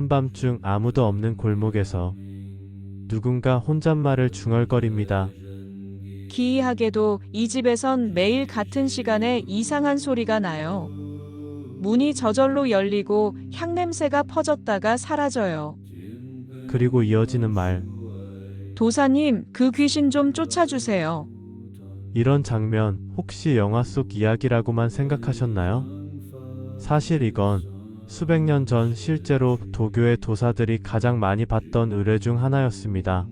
한밤중 아무도 없는 골목에서 누군가 혼잣말을 중얼거립니다. 기이하게도 이 집에선 매일 같은 시간에 이상한 소리가 나요. 문이 저절로 열리고 향냄새가 퍼졌다가 사라져요. 그리고 이어지는 말. 도사님, 그 귀신 좀 쫓아주세요. 이런 장면 혹시 영화 속 이야기라고만 생각하셨나요? 사실 이건 수백 년 전 실제로 도교의 도사들이 가장 많이 봤던 의뢰 중 하나였습니다.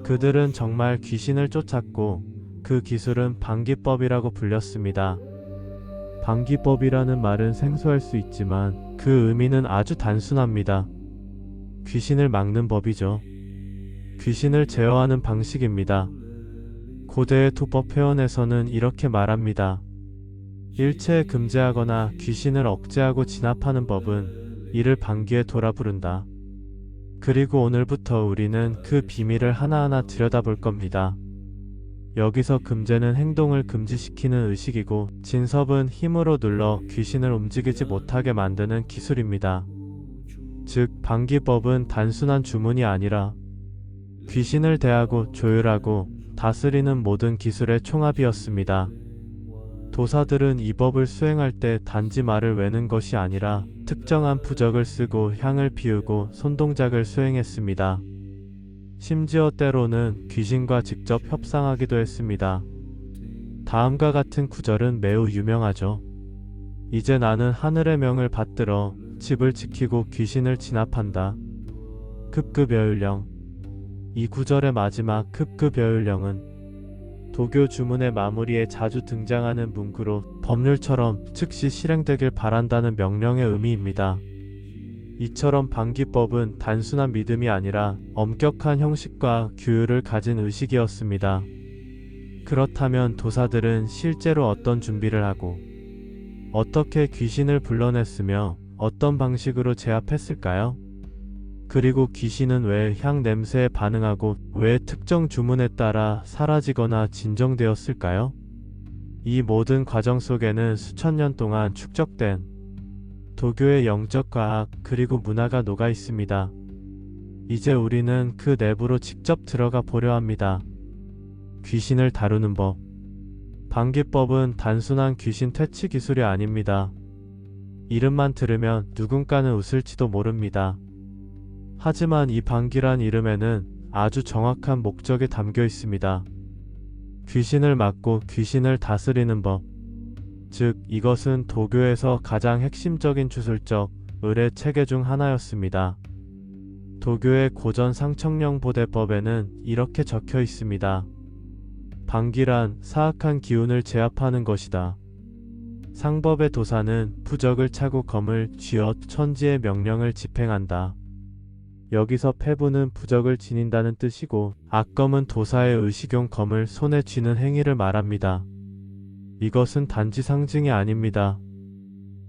그들은 정말 귀신을 쫓았고 그 기술은 방기법이라고 불렸습니다. 방기법이라는 말은 생소할 수 있지만 그 의미는 아주 단순합니다. 귀신을 막는 법이죠. 귀신을 제어하는 방식입니다. 고대의 토법 회원에서는 이렇게 말합니다. 일체에 금제하거나 귀신을 억제하고 진압하는 법은 이를 방귀에 돌아 부른다. 그리고 오늘부터 우리는 그 비밀을 하나하나 들여다볼 겁니다. 여기서 금제는 행동을 금지시키는 의식이고 진섭은 힘으로 눌러 귀신을 움직이지 못하게 만드는 기술입니다. 즉, 방기법은 단순한 주문이 아니라 귀신을 대하고 조율하고 다스리는 모든 기술의 총합이었습니다. 도사들은 이 법을 수행할 때 단지 말을 외는 것이 아니라 특정한 부적을 쓰고 향을 피우고 손동작을 수행했습니다. 심지어 때로는 귀신과 직접 협상하기도 했습니다. 다음과 같은 구절은 매우 유명하죠. 이제 나는 하늘의 명을 받들어 집을 지키고 귀신을 진압한다. 급급여율령. 이 구절의 마지막 급급여율령은 도교 주문의 마무리에 자주 등장하는 문구로 법률처럼 즉시 실행되길 바란다는 명령의 의미입니다. 이처럼 방기법은 단순한 믿음이 아니라 엄격한 형식과 규율을 가진 의식이었습니다. 그렇다면 도사들은 실제로 어떤 준비를 하고 어떻게 귀신을 불러냈으며 어떤 방식으로 제압했을까요? 그리고 귀신은 왜 향 냄새에 반응하고 왜 특정 주문에 따라 사라지거나 진정되었을까요? 이 모든 과정 속에는 수천 년 동안 축적된 도교의 영적 과학 그리고 문화가 녹아 있습니다. 이제 우리는 그 내부로 직접 들어가 보려 합니다. 귀신을 다루는 법. 방기법은 단순한 귀신 퇴치 기술이 아닙니다. 이름만 들으면 누군가는 웃을지도 모릅니다. 하지만 이 방기란 이름에는 아주 정확한 목적이 담겨 있습니다. 귀신을 막고 귀신을 다스리는 법. 즉, 이것은 도교에서 가장 핵심적인 주술적 의례 체계 중 하나였습니다. 도교의 고전 상청령 보대법에는 이렇게 적혀 있습니다. 방기란 사악한 기운을 제압하는 것이다. 상법의 도사는 부적을 차고 검을 쥐어 천지의 명령을 집행한다. 여기서 패부는 부적을 지닌다는 뜻이고 악검은 도사의 의식용 검을 손에 쥐는 행위를 말합니다. 이것은 단지 상징이 아닙니다.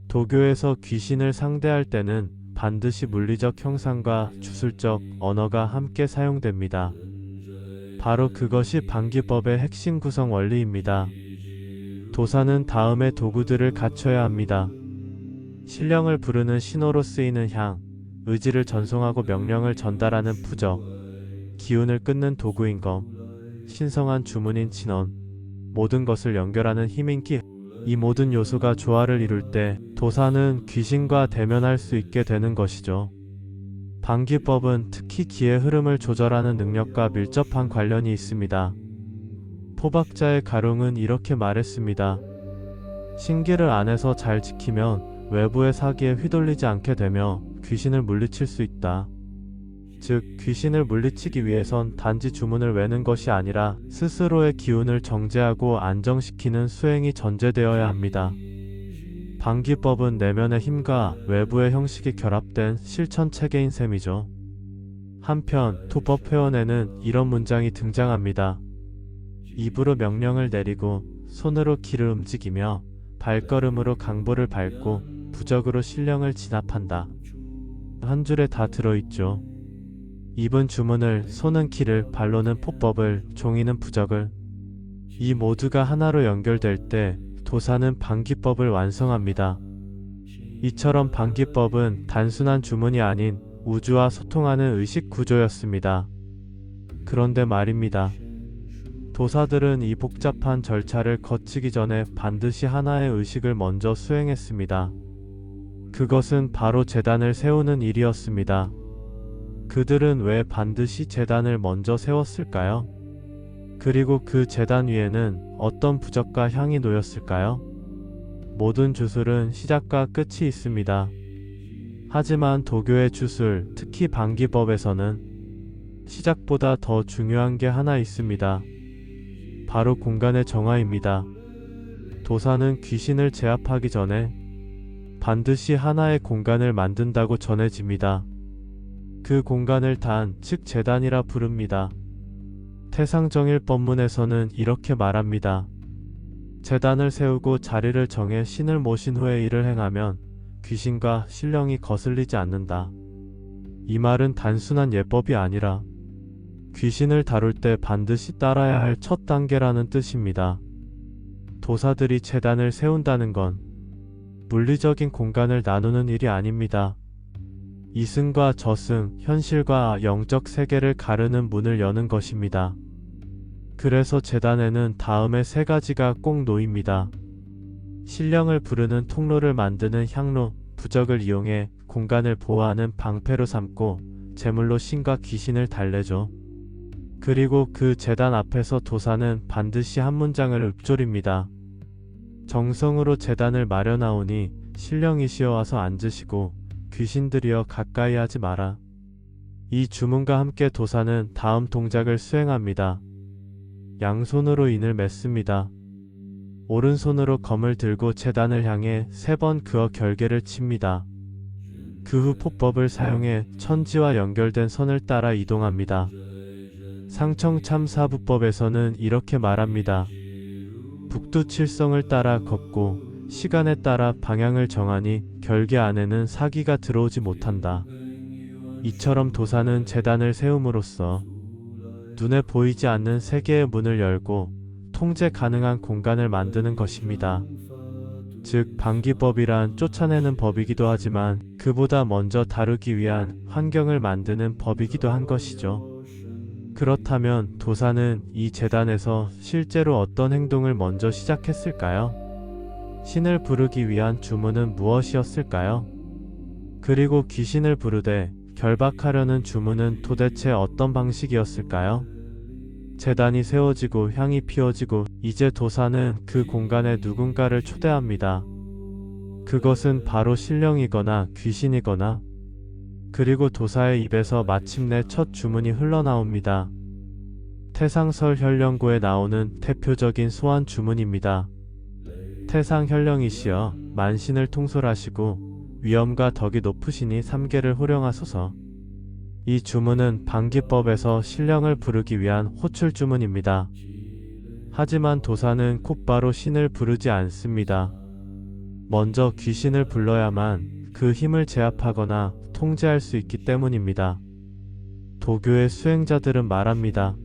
도교에서 귀신을 상대할 때는 반드시 물리적 형상과 주술적 언어가 함께 사용됩니다. 바로 그것이 방기법의 핵심 구성 원리입니다. 도사는 다음의 도구들을 갖춰야 합니다. 신령을 부르는 신호로 쓰이는 향, 의지를 전송하고 명령을 전달하는 부적, 기운을 끊는 도구인 검, 신성한 주문인 진언, 모든 것을 연결하는 힘인 기. 이 모든 요소가 조화를 이룰 때 도사는 귀신과 대면할 수 있게 되는 것이죠. 방기법은 특히 기의 흐름을 조절하는 능력과 밀접한 관련이 있습니다. 포박자의 가룡은 이렇게 말했습니다. 신기를 안에서 잘 지키면 외부의 사기에 휘둘리지 않게 되며 귀신을 물리칠 수 있다. 즉, 귀신을 물리치기 위해선 단지 주문을 외는 것이 아니라 스스로의 기운을 정제하고 안정시키는 수행이 전제되어야 합니다. 방기법은 내면의 힘과 외부의 형식이 결합된 실천 체계인 셈이죠. 한편 토법 회원에는 이런 문장이 등장합니다. 입으로 명령을 내리고 손으로 키를 움직이며 발걸음으로 강보를 밟고 부적으로 신령을 진압한다. 한 줄에 다 들어있죠. 입은 주문을, 손은 키를, 발로는 포법을, 종이는 부적을. 이 모두가 하나로 연결될 때 도사는 방기법을 완성합니다. 이처럼 방기법은 단순한 주문이 아닌 우주와 소통하는 의식 구조였습니다. 그런데 말입니다. 도사들은 이 복잡한 절차를 거치기 전에 반드시 하나의 의식을 먼저 수행했습니다. 그것은 바로 제단을 세우는 일이었습니다. 그들은 왜 반드시 제단을 먼저 세웠을까요? 그리고 그 제단 위에는 어떤 부적과 향이 놓였을까요? 모든 주술은 시작과 끝이 있습니다. 하지만 도교의 주술, 특히 방기법에서는 시작보다 더 중요한 게 하나 있습니다. 바로 공간의 정화입니다. 도사는 귀신을 제압하기 전에 반드시 하나의 공간을 만든다고 전해집니다. 그 공간을 단, 즉 제단이라 부릅니다. 태상정일 법문에서는 이렇게 말합니다. 제단을 세우고 자리를 정해 신을 모신 후에 일을 행하면 귀신과 신령이 거슬리지 않는다. 이 말은 단순한 예법이 아니라 귀신을 다룰 때 반드시 따라야 할 첫 단계라는 뜻입니다. 도사들이 제단을 세운다는 건 물리적인 공간을 나누는 일이 아닙니다. 이승과 저승, 현실과 영적 세계를 가르는 문을 여는 것입니다. 그래서 제단에는 다음의 세 가지가 꼭 놓입니다. 신령을 부르는 통로를 만드는 향로, 부적을 이용해 공간을 보호하는 방패로 삼고 제물로 신과 귀신을 달래죠. 그리고 그 제단 앞에서 도사는 반드시 한 문장을 읊조립니다. 정성으로 제단을 마련하오니 신령이시여 와서 앉으시고 귀신들이여 가까이 하지 마라. 이 주문과 함께 도사는 다음 동작을 수행합니다. 양손으로 인을 맺습니다. 오른손으로 검을 들고 제단을 향해 3번 그어 결계를 칩니다. 그 후 포법을 사용해 천지와 연결된 선을 따라 이동합니다. 상청참사부법에서는 이렇게 말합니다. 북두칠성을 따라 걷고 시간에 따라 방향을 정하니 결계 안에는 사기가 들어오지 못한다. 이처럼 도사는 제단을 세움으로써 눈에 보이지 않는 세계의 문을 열고 통제 가능한 공간을 만드는 것입니다. 즉 방기법이란 쫓아내는 법이기도 하지만 그보다 먼저 다루기 위한 환경을 만드는 법이기도 한 것이죠. 그렇다면 도사는 이 제단에서 실제로 어떤 행동을 먼저 시작했을까요? 신을 부르기 위한 주문은 무엇이었을까요? 그리고 귀신을 부르되 결박하려는 주문은 도대체 어떤 방식이었을까요? 제단이 세워지고 향이 피워지고 이제 도사는 그 공간에 누군가를 초대합니다. 그것은 바로 신령이거나 귀신이거나 그리고 도사의 입에서 마침내 첫 주문이 흘러나옵니다. 태상설현령고에 나오는 대표적인 소환 주문입니다. 태상현령이시여 만신을 통솔하시고 위엄과 덕이 높으시니 삼계를 호령하소서. 이 주문은 방기법에서 신령을 부르기 위한 호출 주문입니다. 하지만 도사는 곧바로 신을 부르지 않습니다. 먼저 귀신을 불러야만 그 힘을 제압하거나 통제할 수 있기 때문입니다. 도교의 수행자들은 말합니다.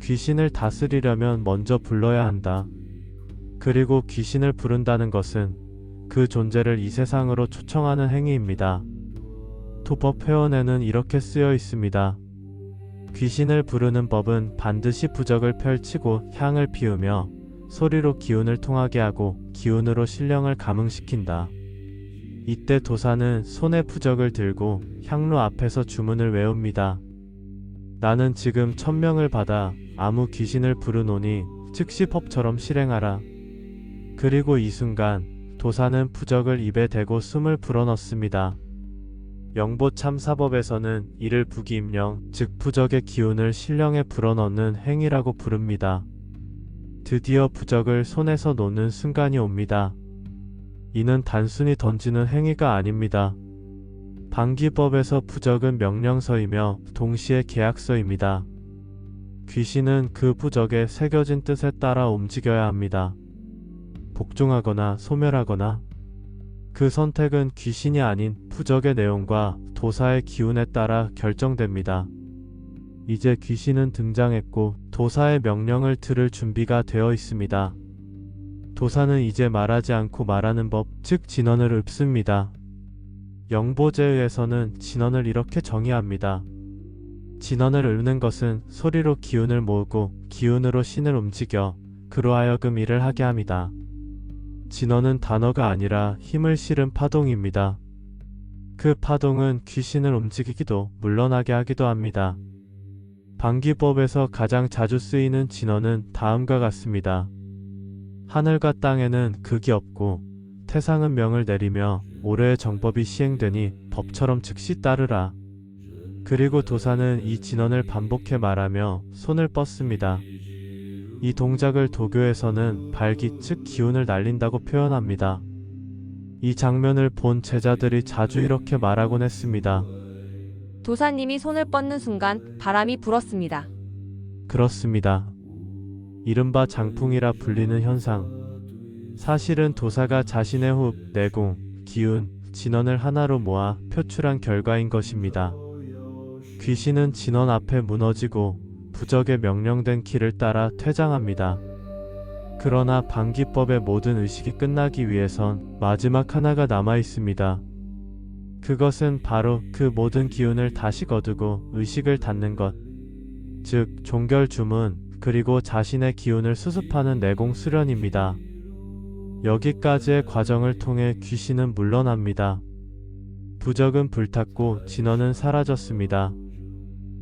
귀신을 다스리려면 먼저 불러야 한다. 그리고 귀신을 부른다는 것은 그 존재를 이 세상으로 초청하는 행위입니다. 도법 회원에는 이렇게 쓰여 있습니다. 귀신을 부르는 법은 반드시 부적을 펼치고 향을 피우며 소리로 기운을 통하게 하고 기운으로 신령을 감응시킨다. 이때 도사는 손에 부적을 들고 향로 앞에서 주문을 외웁니다. 나는 지금 천명을 받아 아무 귀신을 부르노니 즉시 법처럼 실행하라. 그리고 이 순간 도사는 부적을 입에 대고 숨을 불어넣습니다. 영보참사법에서는 이를 부기임령, 즉 부적의 기운을 신령에 불어넣는 행위라고 부릅니다. 드디어 부적을 손에서 놓는 순간이 옵니다. 이는 단순히 던지는 행위가 아닙니다. 방기법에서 부적은 명령서이며 동시에 계약서입니다. 귀신은 그 부적에 새겨진 뜻에 따라 움직여야 합니다. 복종하거나 소멸하거나 그 선택은 귀신이 아닌 부적의 내용과 도사의 기운에 따라 결정됩니다. 이제 귀신은 등장했고 도사의 명령을 들을 준비가 되어 있습니다. 도사는 이제 말하지 않고 말하는 법, 즉 진언을 읊습니다. 영보제의에서는 진언을 이렇게 정의합니다. 진언을 읊는 것은 소리로 기운을 모으고 기운으로 신을 움직여 그로 하여금 일을 하게 합니다. 진언은 단어가 아니라 힘을 실은 파동입니다. 그 파동은 귀신을 움직이기도 물러나게 하기도 합니다. 방기법에서 가장 자주 쓰이는 진언은 다음과 같습니다. 하늘과 땅에는 극이 없고 태상은 명을 내리며 올해의 정법이 시행되니 법처럼 즉시 따르라. 그리고 도사는 이 진언을 반복해 말하며 손을 뻗습니다. 이 동작을 도교에서는 발기 즉 기운을 날린다고 표현합니다. 이 장면을 본 제자들이 자주 이렇게 말하곤 했습니다. 도사님이 손을 뻗는 순간 바람이 불었습니다. 그렇습니다. 이른바 장풍이라 불리는 현상. 사실은 도사가 자신의 호흡, 내공, 기운, 진언을 하나로 모아 표출한 결과인 것입니다. 귀신은 진언 앞에 무너지고 부적에 명령된 길을 따라 퇴장합니다. 그러나 방기법의 모든 의식이 끝나기 위해선 마지막 하나가 남아 있습니다. 그것은 바로 그 모든 기운을 다시 거두고 의식을 닫는 것, 즉 종결 주문, 그리고 자신의 기운을 수습하는 내공 수련입니다. 여기까지의 과정을 통해 귀신은 물러납니다. 부적은 불탔고 진언은 사라졌습니다.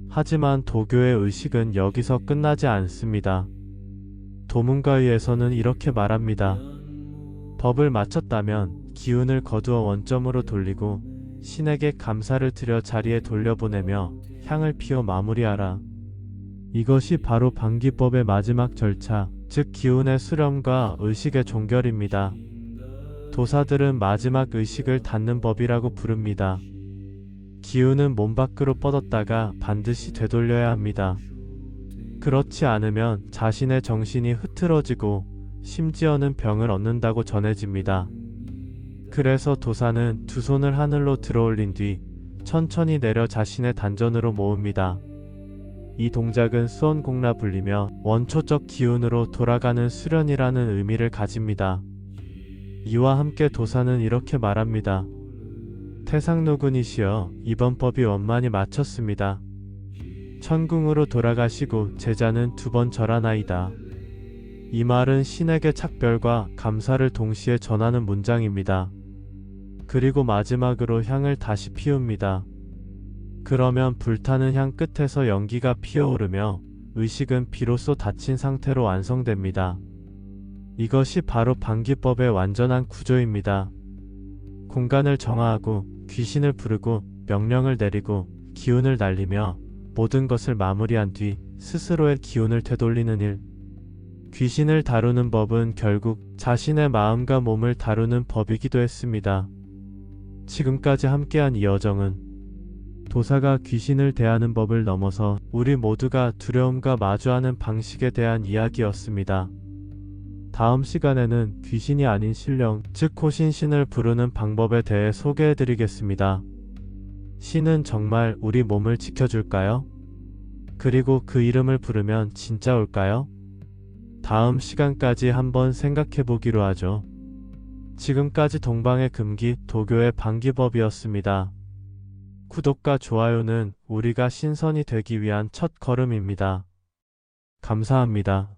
하지만 도교의 의식은 여기서 끝나지 않습니다. 도문가의에서는 이렇게 말합니다. 법을 마쳤다면 기운을 거두어 원점으로 돌리고 신에게 감사를 드려 자리에 돌려보내며 향을 피워 마무리하라. 이것이 바로 방기법의 마지막 절차, 즉 기운의 수렴과 의식의 종결입니다. 도사들은 마지막 의식을 닫는 법이라고 부릅니다. 기운은 몸 밖으로 뻗었다가 반드시 되돌려야 합니다. 그렇지 않으면 자신의 정신이 흐트러지고 심지어는 병을 얻는다고 전해집니다. 그래서 도사는 두 손을 하늘로 들어올린 뒤 천천히 내려 자신의 단전으로 모읍니다. 이 동작은 수원공라 불리며 원초적 기운으로 돌아가는 수련이라는 의미를 가집니다. 이와 함께 도사는 이렇게 말합니다. 태상노군이시여, 이번 법이 원만히 마쳤습니다. 천궁으로 돌아가시고 제자는 두 번 절하나이다. 이 말은 신에게 착별과 감사를 동시에 전하는 문장입니다. 그리고 마지막으로 향을 다시 피웁니다. 그러면 불타는 향 끝에서 연기가 피어오르며 의식은 비로소 닫힌 상태로 완성됩니다. 이것이 바로 방기법의 완전한 구조입니다. 공간을 정화하고 귀신을 부르고 명령을 내리고 기운을 날리며 모든 것을 마무리한 뒤 스스로의 기운을 되돌리는 일. 귀신을 다루는 법은 결국 자신의 마음과 몸을 다루는 법이기도 했습니다. 지금까지 함께한 이 여정은 도사가 귀신을 대하는 법을 넘어서 우리 모두가 두려움과 마주하는 방식에 대한 이야기였습니다. 다음 시간에는 귀신이 아닌 신령, 즉 호신신을 부르는 방법에 대해 소개해드리겠습니다. 신은 정말 우리 몸을 지켜줄까요? 그리고 그 이름을 부르면 진짜 올까요? 다음 시간까지 한번 생각해보기로 하죠. 지금까지 동방의 금기, 도교의 방기법이었습니다. 구독과 좋아요는 우리가 신선이 되기 위한 첫 걸음입니다. 감사합니다.